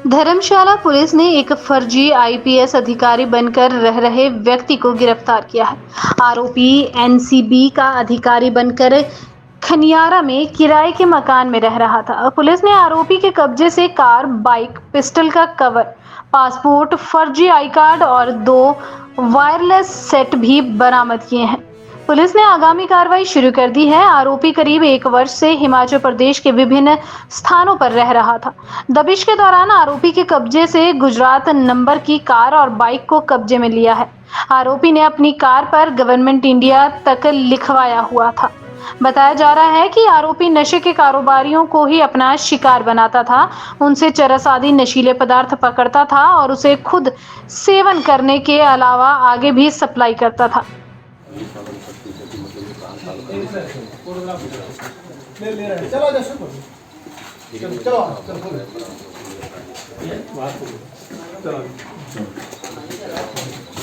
धर्मशाला police ने एक फर्जी आईपीएस अधिकारी बनकर रह रहे व्यक्ति को गिरफ्तार किया है। आरोपी एनसीबी का अधिकारी बनकर खनियारा में किराए के मकान में रह रहा था। पुलिस ने आरोपी के कब्जे से कार, बाइक, पिस्टल का कवर, पासपोर्ट, फर्जी आई कार्ड और 2 वायरलेस सेट भी बरामद किए हैं। पुलिस ने आगामी कार्रवाई शुरू कर दी है। आरोपी करीब 1 वर्ष से हिमाचल प्रदेश के विभिन्न स्थानों पर रह रहा था। दबिश के दौरान आरोपी के कब्जे से गुजरात नंबर की कार और बाइक को कब्जे में लिया है। आरोपी ने अपनी कार पर गवर्नमेंट इंडिया तक लिखवाया हुआ था। बताया जा रहा है कि आरोपी नशे के कारोबारियों को ही अपना शिकार बनाता था, उनसे चरस आदि नशीले पदार्थ पकड़ता था और उसे खुद सेवन करने के अलावा आगे भी सप्लाई करता था।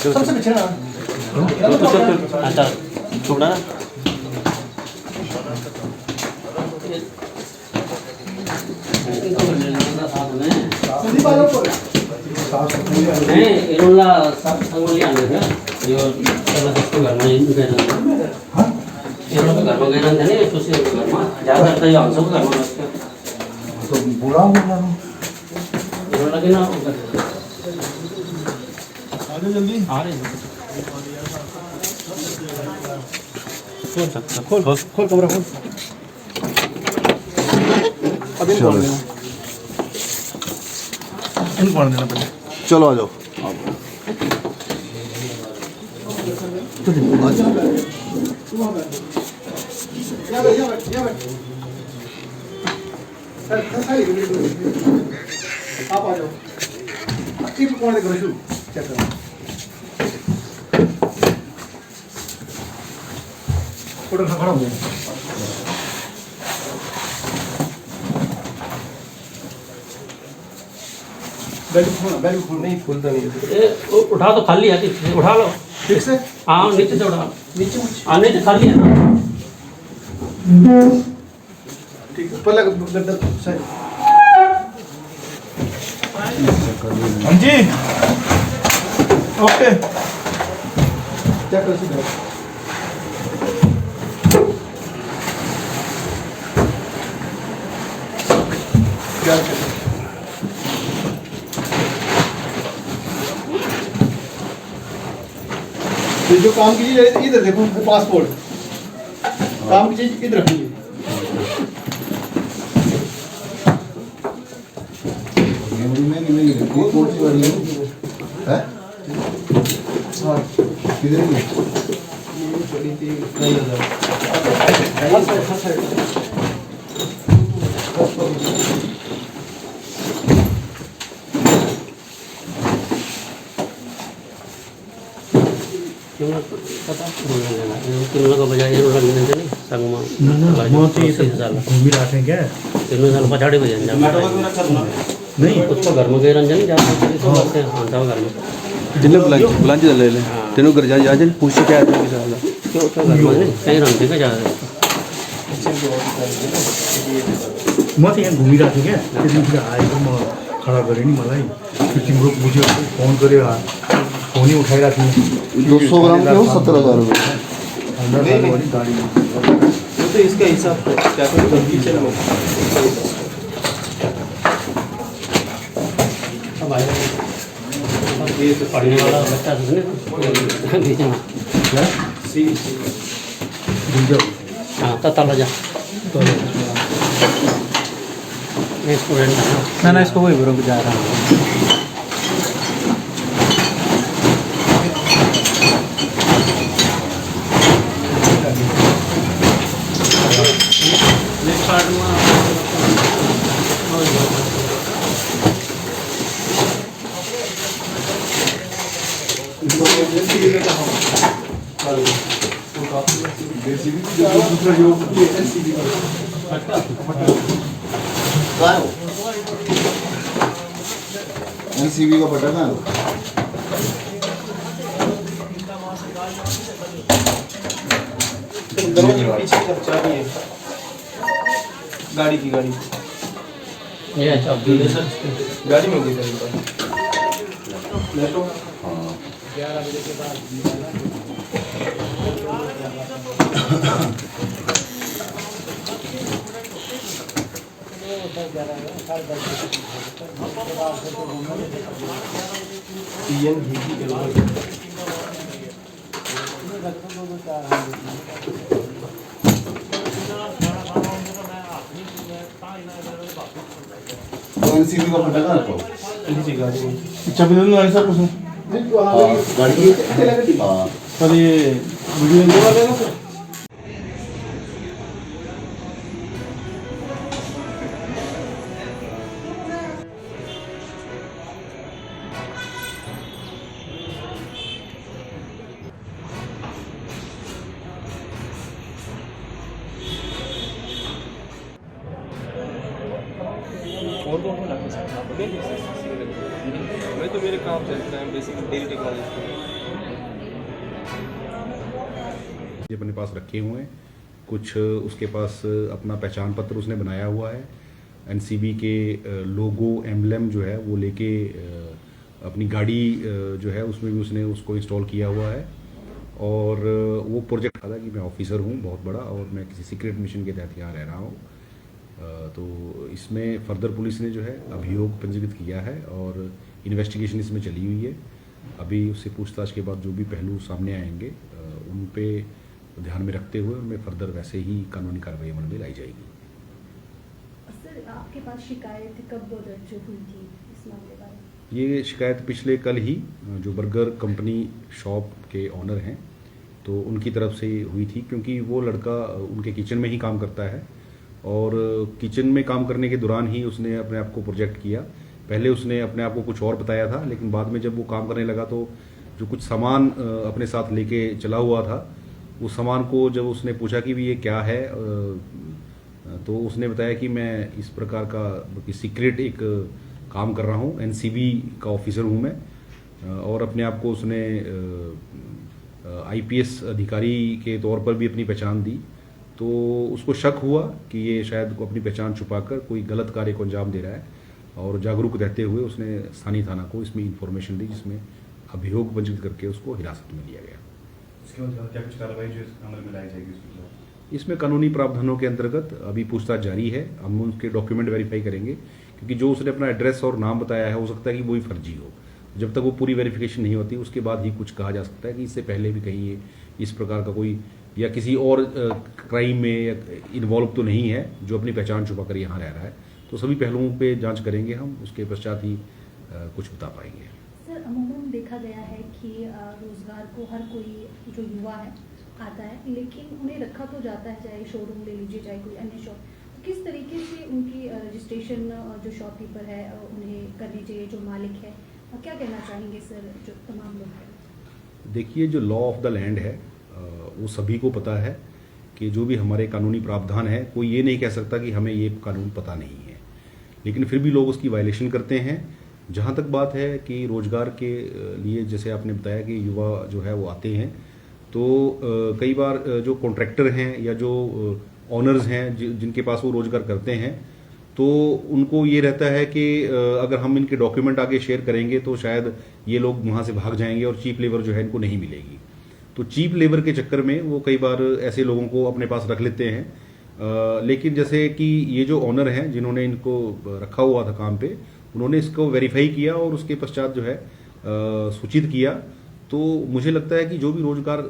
सबसे पीछे ना छोड़ा इरोला सब संगोली आने का यो चला सकते घर में गए ना इरोला घर में गए ना नहीं सुशी घर में ज्यादा करता है हम सब घर में तो बुरा हो गया इरोला के ना आगे जल्दी आ रहे हैं खोल कमरा खोल अभी खोल देना इन खोल देना पहले चलो आ जाओ आप आ जाओ एक कौन देखो शू चेक करो फोटो खड़ा हो गया बैग खोल नहीं खुलता नहीं उठा तो खाली है उठा लो ठीक से हाँ नीचे से उठा नीचे हाँ नीचे खाली है ना ठीक है पहले गद्दा सही हाँ जी ओके क्या कर सकते क्या ये जो काम की चीज है इधर देखो पासपोर्ट काम की चीज इधर रखिए नहीं कौन सी गाड़ी है किधर है पड़ी थी किलो का बजाय इरोला लेने नहीं संग में वो तो ये सब घूमी रहा थे क्या किलो साल पछाड़ी बजाय नहीं उसको घर में गए रंजन जाते हैं आंटा घर में जिन्हें बुलांच ले ले तेनों घर जा जा पूछ क्या है कि साला क्यों तो घर में नहीं कहीं रंग के जा रहे म त यहाँ घुमिरहेको थिएँ क्या त्यतिखेर आएको म खडा गरेँ नि मलाई त्यो तिम्रो बुझ्यो फोन गऱ्यो फोनै उठाइरहेको थिएँ 200 ग्राम के हो 17,000 रुपये गाडीमा वो तो इसका हिसाब क्या तो पीछे ना अब आया ये तो पढ़ने वाला बच्चा है ना बीच में सी बुझ्यौ हाँ तो तला जा स्टूडेंट ना इसको वही बरोबर जा रहा हूँ दूसरा जो एनसीबी का एनसीबी का पता था। पीछे का चाबी है गाड़ी की, गाड़ी ये अच्छा अब्दुल है सर। गाड़ी में होगी सर। तो एनसीबी का पता था आपको? गाड़ी में चाबी दे दो सर उसमें। गाड़ी की हाँ। सर ये वीडियो वाले ना सर। मैं तो मेरे काम चलता है बेसिकली डेली टेक्नोलॉजी। ये अपने पास रखे हुए हैं, कुछ उसके पास अपना पहचान पत्र उसने बनाया हुआ है, एनसीबी के लोगो एम्बलम जो है वो लेके अपनी गाड़ी जो है उसमें भी उसने उसको इंस्टॉल किया हुआ है। और वो प्रोजेक्ट था कि मैं ऑफिसर हूँ बहुत बड़ा और मैं किसी सीक्रेट मिशन के तहत यहाँ रह रहा हूँ। तो इसमें फर्दर पुलिस ने जो है अभियोग पंजीकृत किया है और इन्वेस्टिगेशन इसमें चली हुई है। अभी उससे पूछताछ के बाद जो भी पहलू सामने आएंगे उन पे ध्यान में रखते हुए उनमें फर्दर वैसे ही कानूनी कार्रवाई अमल में लाई जाएगी। सर आपके पास शिकायत कब दर्ज हुई थी इस मामले में? ये शिकायत पिछले कल ही जो बर्गर कंपनी शॉप के ऑनर हैं तो उनकी तरफ से हुई थी, क्योंकि वो लड़का उनके किचन में ही काम करता है और किचन में काम करने के दौरान ही उसने अपने आप को प्रोजेक्ट किया। पहले उसने अपने आप को कुछ और बताया था, लेकिन बाद में जब वो काम करने लगा तो जो कुछ सामान अपने साथ लेके चला हुआ था उस सामान को जब उसने पूछा कि भी ये क्या है तो उसने बताया कि मैं इस प्रकार का सीक्रेट एक काम कर रहा हूँ, एनसीबी का ऑफिसर हूँ मैं। और अपने आप को उसने आईपीएस अधिकारी के तौर पर भी अपनी पहचान दी। तो उसको शक हुआ कि ये शायद अपनी पहचान छुपाकर कोई गलत कार्य को अंजाम दे रहा है और जागरूक रहते हुए उसने स्थानीय थाना को इसमें इंफॉर्मेशन दी, जिसमें अभियोग पंजीकृत करके उसको हिरासत में लिया गया। इसके बाद क्या कुछ कार्रवाई जो अमल में लाई जाएगी? इसमें कानूनी प्रावधानों के अंतर्गत अभी पूछताछ जारी है। हम उनके डॉक्यूमेंट वेरीफाई करेंगे, क्योंकि जो उसने अपना एड्रेस और नाम बताया है हो सकता है कि वही फर्जी हो। जब तक वो पूरी वेरिफिकेशन नहीं होती उसके बाद ही कुछ कहा जा सकता है कि इससे पहले भी कहीं ये इस प्रकार का कोई या किसी और क्राइम में या इन्वॉल्व तो नहीं है जो अपनी पहचान छुपा कर यहाँ रह रहा है। तो सभी पहलुओं पे जांच करेंगे हम, उसके पश्चात ही कुछ बता पाएंगे। सर अमूमन देखा गया है कि रोजगार को हर कोई जो युवा है आता है, लेकिन उन्हें रखा तो जाता है, चाहे शोरूम ले लीजिए चाहे कोई अन्य शॉप, तो किस तरीके से उनकी रजिस्ट्रेशन जो शॉपकीपर है उन्हें करनी चाहिए, जो मालिक है? क्या कहना चाहेंगे सर जो तमाम लोग हैं? देखिए, जो लॉ ऑफ द लैंड है वो सभी को पता है कि जो भी हमारे कानूनी प्रावधान है, कोई ये नहीं कह सकता कि हमें ये कानून पता नहीं है, लेकिन फिर भी लोग उसकी वायलेशन करते हैं। जहाँ तक बात है कि रोजगार के लिए, जैसे आपने बताया कि युवा जो है वो आते हैं, तो कई बार जो कॉन्ट्रैक्टर हैं या जो ऑनर्स हैं जिनके पास वो रोजगार करते हैं, तो उनको ये रहता है कि अगर हम इनके डॉक्यूमेंट आगे शेयर करेंगे तो शायद ये लोग वहाँ से भाग जाएंगे और चीप लेबर जो है इनको नहीं मिलेगी। तो चीप लेबर के चक्कर में वो कई बार ऐसे लोगों को अपने पास रख लेते हैं। लेकिन जैसे कि ये जो ऑनर हैं जिन्होंने इनको रखा हुआ था काम पे, उन्होंने इसको वेरीफाई किया और उसके पश्चात जो है सूचित किया। तो मुझे लगता है कि जो भी रोजगार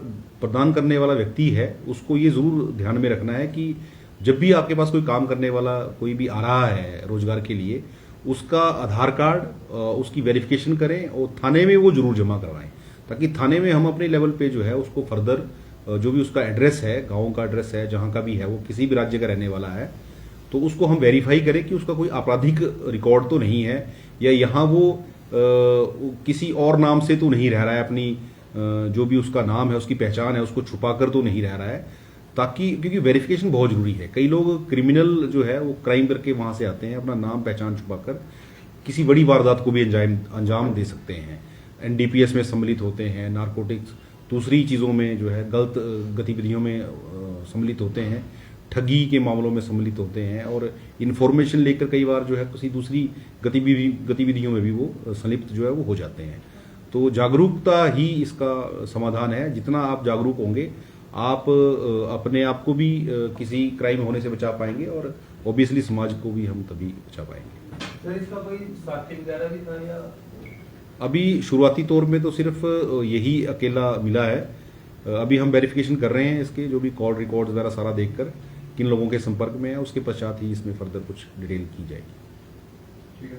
प्रदान करने वाला व्यक्ति है उसको ये ज़रूर ध्यान में रखना है कि जब भी आपके पास कोई काम करने वाला कोई भी आ रहा है रोजगार के लिए, उसका आधार कार्ड उसकी वेरिफिकेशन करें और थाने में वो जरूर जमा करवाएं, ताकि थाने में हम अपने लेवल पे जो है उसको फर्दर जो भी उसका एड्रेस है, गांव का एड्रेस है, जहां का भी है, वो किसी भी राज्य का रहने वाला है, तो उसको हम वेरीफाई करें कि उसका कोई आपराधिक रिकॉर्ड तो नहीं है या यहाँ वो किसी और नाम से तो नहीं रह रहा है, अपनी जो भी उसका नाम है, उसकी पहचान है, उसको छुपाकर तो नहीं रह रहा है। ताकि क्योंकि वेरिफिकेशन बहुत जरूरी है। कई लोग क्रिमिनल जो है वो क्राइम करके वहां से आते हैं अपना नाम पहचान छुपाकर, किसी बड़ी वारदात को भी अंजाम दे सकते हैं। एनडीपीएस में सम्मिलित होते हैं, नारकोटिक्स दूसरी चीज़ों में जो है गलत गतिविधियों में सम्मिलित होते हैं, ठगी के मामलों में सम्मिलित होते हैं और इन्फॉर्मेशन लेकर कई बार जो है किसी दूसरी गतिविधियों में भी वो संलिप्त जो है वो हो जाते हैं। तो जागरूकता ही इसका समाधान है। जितना आप जागरूक होंगे आप अपने आप को भी किसी क्राइम होने से बचा पाएंगे और ऑब्वियसली समाज को भी हम तभी बचा पाएंगे। सर इसका कोई साथी वगैरह भी था या? अभी शुरुआती तौर में तो सिर्फ यही अकेला मिला है। अभी हम वेरिफिकेशन कर रहे हैं इसके, जो भी कॉल रिकॉर्ड्स वगैरह सारा देखकर किन लोगों के संपर्क में है, उसके पश्चात ही इसमें फर्दर कुछ डिटेल की जाएगी।